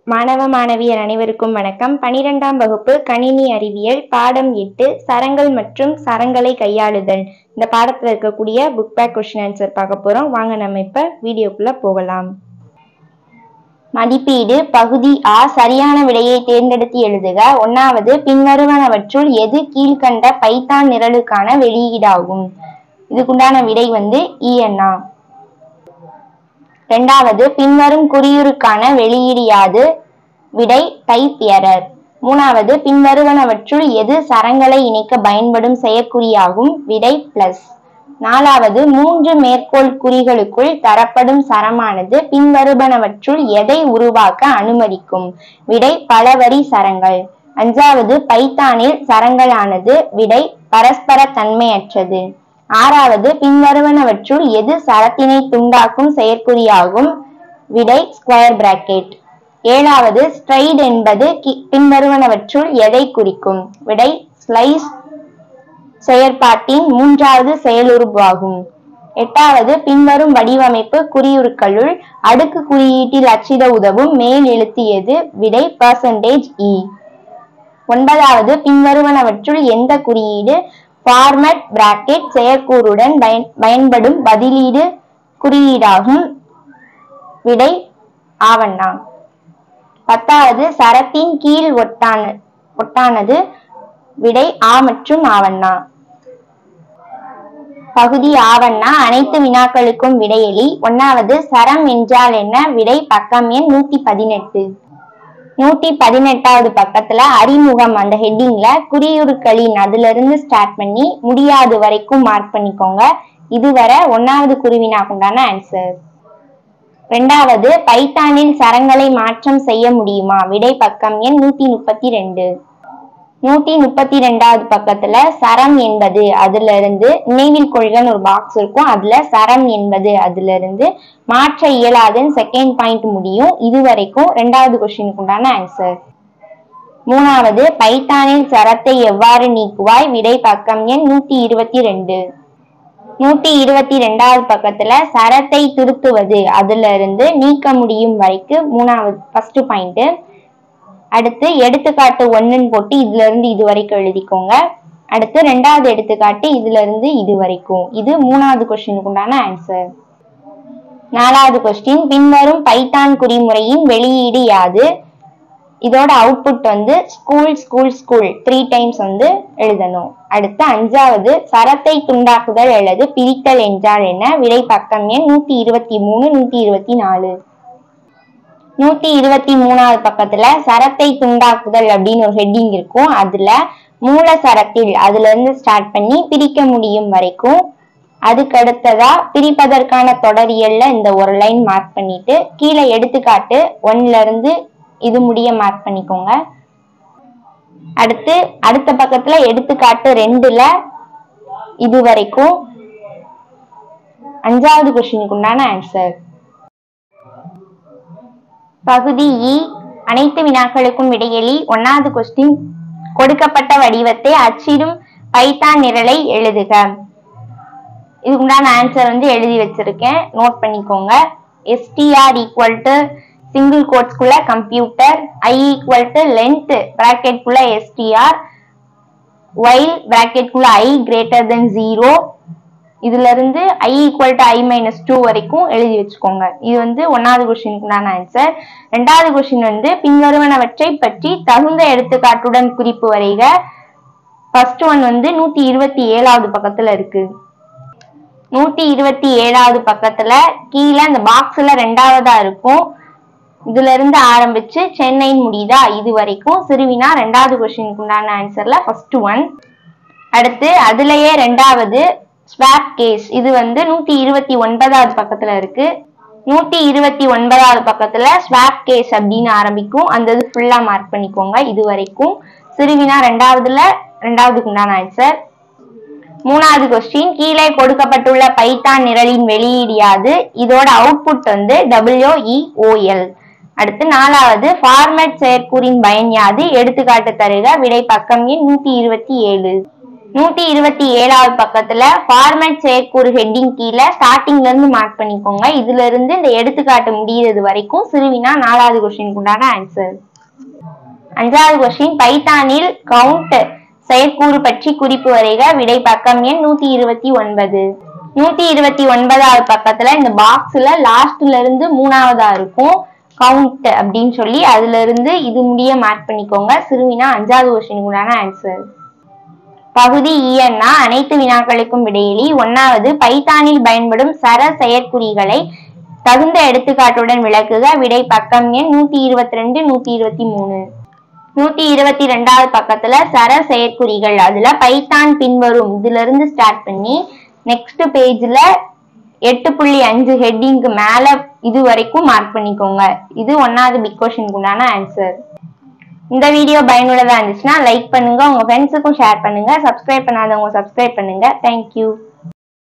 மாணவ மாணவியர் அனைவருக்கும் வணக்கம். 12ஆம் வகுப்பு கணினி அறிவியல் பாடம் 8 சரங்கள் மற்றும் சரங்களை கையாளுதல். இந்த பாடத்துல இருக்கக்கூடிய புக் பேக் கொஸ்டின் ஆன்சர் பார்க்க போறோம். வாங்க நம்ம இப்ப வீடியோக்குள்ள போகலாம். மதிப்பீடு பகுதி ஆ. சரியான விடையை தேர்ந்தெடுத்து எழுதுக. 1வது பின்வருவனவற்றுள் எது கீழ்கண்ட பைத்தான் நிரலுக்கான வெளியீடாகும்? இதுக்குண்டான விடை இஎன்ஆ. 2வது பின்வரும் குறியுருக்கான வெளியீடு யாது? விடை டைப் எரர். 3வது பின்வருவனவற்றுள் எது சரங்களை இணைக்க பயன்படும் செயற்குறியாகும்? விடை பிளஸ். 4வது 3 மேற்கோள் குறிகளுக்குள் தரப்படும் சரமானது பின்வருவனவற்றுள் எதை உருவாக்க அனுமதிக்கும்? விடை பலவரி சரங்கள். 5வது பைத்தானில் சரங்களானது? விடை பரஸ்பர தன்மையற்றது. 6வது பின்வருவனவற்றுள் எது சரத்தினை துண்டாக்கும் செயற்குறியாகும்? விடை ஸ்கொயர் பிராக்கெட். 7வது ஸ்ட்ரைட் என்பது பின்வருவனவற்றுள் எதை குறிக்கும்? விடை ஸ்லைஸ் செயற்பாட்டின் 3வது செயலுறுப்பாகும். 8வது பின்வரும் வடிவமைப்பு குறியுருக்களுள் அடுக்கு குறியீட்டில் அச்சிட உதவும் மேல் எழுத்து எது? விடை %E. 9வது பின்வருவனவற்றுள் எந்த குறியீடு ஃபார்மட் பிராக்கெட் செயற்கூறுடன் பயன்படும் பதிலீடு குறியீடாகும்? விடை ஆவண்ணா. 10வது சரத்தின் கீழ் ஒட்டானது? விடை ஆ மற்றும் ஆவண்ணா. பகுதி ஆவண்ணா அனைத்து வினாக்களுக்கும் விடையளி. 1வது சரம் என்றால் என்ன? விடை பக்கம் எண் 118. 118வது பக்கத்துல அறிமுகம் அந்த ஹெட்டிங்ல குறியுருக்களின் அதுல இருந்து ஸ்டார்ட் பண்ணி முடியாது வரைக்கும் மார்க் பண்ணிக்கோங்க. இதுவரை 1வது குருவினாக்குண்டான ஆன்சர். 2வது பைத்தானில் சரங்களை மாற்றம் செய்ய முடியுமா? விடை பக்கம் எண் 132. 132வது பக்கத்துல சரம் என்பது அதுல இருந்து நினைவில் கொள்கன்னு ஒரு பாக்ஸ் இருக்கும். அதுல சரம் என்பது அதுல இருந்து மாற்ற இயலாதுன்னு செகண்ட் பாயிண்ட் முடியும். இது வரைக்கும் 2வது கொஸ்டினுக்கு உண்டான ஆன்சர். 3வது பைத்தானில் சரத்தை எவ்வாறு நீக்குவாய்? விடை பக்கம் எண் 122. 122வது பக்கத்துல சரத்தை திருத்துவது அதுல இருந்து நீக்க முடியும் வரைக்கும் 3வது ஃபர்ஸ்ட் பாயிண்ட். அடுத்து எடுத்துக்காட்டு 1ன்னு போட்டு இதுல இருந்து இது வரைக்கும் எழுதிக்கோங்க. அடுத்து 2வது எடுத்துக்காட்டு இதுல இருந்து இது வரைக்கும். இது 3வது கொஸ்டினுக்கு உண்டான ஆன்சர். 4வது கொஸ்டின் பின்வரும் பைத்தான் குறிமுறையின் வெளியீடு யாது? இதோட output school school school 3 times எழுதணும். அடுத்து 5வது சரத்தை துண்டாக்குதல் அல்லது பிரித்தல் என்றால் என்ன? விடை பக்கம் எண் 123 124. 123வது பக்கத்துல சரத்தை துண்டாக்குதல் அப்படின்னு ஒரு ஹெட்டிங் இருக்கும். அதுல மூல சரத்தில் அதுல இருந்து ஸ்டார்ட் பண்ணி பிரிக்க முடியும் வரைக்கும். அதுக்கு அடுத்ததா பிரிப்பதற்கான தொடரியல்ல இந்த ஒரு லைன் மார்க் பண்ணிட்டு கீழே எடுத்துக்காட்டு 1ல இருந்து இது முடிய மார்க் பண்ணிக்கோங்க. அடுத்து அடுத்த பக்கத்துல எடுத்துக்காட்டு 2ல இது வரைக்கும் 5வது கொஸ்டினுக்கு உண்டான ஆன்சர். பகுதி இ அனைத்து வினாக்களுக்கும் விடையளி. 1வது கொஸ்டின் கொடுக்கப்பட்ட வடிவத்தை அச்சிடும் பைத்தான் நிரலை எழுதுக. இதுக்கு உண்டான ஆன்சர் எழுதி வச்சிருக்கேன், நோட் பண்ணிக்கோங்க. str = சிங்கிள் கோட்ஸ்குள்ள கம்ப்யூட்டர், i = லென்த் பிராக்கெட் குள்ள str, while பிராக்கெட் குள்ள i > 0. இதுல இருந்து i = i-2 வரைக்கும் எழுதி வச்சுக்கோங்க. இது 1வது கொஸ்டினுக்கு உண்டான ஆன்சர். 2வது கொஸ்டின் பின்வருவனவற்றை பற்றி தகுந்த எடுத்துக்காட்டுடன் குறிப்பு வரைக. ஃபர்ஸ்ட் ஒன் 127வது பக்கத்துல இருக்கு. 127வது பக்கத்துல கீழே அந்த பாக்ஸ்ல 2வதா இருக்கும். இதுல இருந்து ஆரம்பிச்சு சென்னை முடியுதா இது வரைக்கும் சிறுவினா 2வது கொஸ்டினுக்கு உண்டான ஆன்சர்ல ஃபர்ஸ்ட் ஒன். அடுத்து அதுலயே 2வது ஸ்வாப் கேஸ். இது 129வது பக்கத்துல இருக்கு. 129வது பக்கத்துல ஸ்வாப் கேஸ் அப்படின்னு ஆரம்பிக்கும். அந்த இது ஃபுல்லா மார்க் பண்ணிக்கோங்க. இது வரைக்கும் சிறுவினா 2வதுக்கு உண்டான ஆன்சர். 3வது கொஸ்டின் கீழே கொடுக்கப்பட்டுள்ள பைத்தான் நிரலின் வெளியீடு யாது? இதோட அவுட்புட் WEOL. அடுத்து 4வது ஃபார்மட் செயற்கூறின் பயன் யாது? எடுத்துக்காட்டு தருக. விடை பக்கம் எண் 127. 127வது பக்கத்துல ஃபார்மேட் செயற்கூறு ஹெட்டிங் கீழே ஸ்டார்டிங்ல இருந்து மார்க் பண்ணிக்கோங்க. இதுல இருந்து இந்த எடுத்துக்காட்டு முடியறது வரைக்கும் சிறுவினா 4வது கொஸ்டினுக்கு உண்டான ஆன்சர். 5வது கொஸ்டின் பைத்தானில் கவுண்ட் செயற்கூறு பற்றி குறிப்பு வரைக. விடை பக்கம் எண் 129. 129வது பக்கத்துல இந்த பாக்ஸ்ல லாஸ்ட்ல இருந்து 3வதா இருக்கும் கவுண்ட் அப்படின்னு சொல்லி அதுல இருந்து இது முடிய மார்க் பண்ணிக்கோங்க. சிறுவினா 5வது கொஸ்டினுக்கு உண்டான ஆன்சர். பகுதி ஈயன்னா அனைத்து வினாக்களுக்கும் விடையளி. 1வது பைத்தானில் பயன்படும் சர செயற்குறிகளை தகுந்த எடுத்துக்காட்டுடன் விளக்குக. விடை பக்கம் எண் 122 123. 122வது பக்கத்துல சர செயற்குறிகள் அதுல பைத்தான் பின்வரும் இதுல இருந்து ஸ்டார்ட் பண்ணி நெக்ஸ்ட் பேஜ்ல 8.5 ஹெட்டிங்க்கு மேல இது வரைக்கும் மார்க் பண்ணிக்கோங்க. இது 1வது பிக் கொஸ்டினுக்கு உண்டான ஆன்சர். இந்த வீடியோ பயனுள்ளதா இருந்துச்சுன்னா லைக் பண்ணுங்க, உங்க ஃப்ரெண்ட்ஸுக்கும் ஷேர் பண்ணுங்க, சப்ஸ்கிரைப் பண்ணாதவங்க சப்ஸ்கிரைப் பண்ணுங்க. தேங்க்யூ.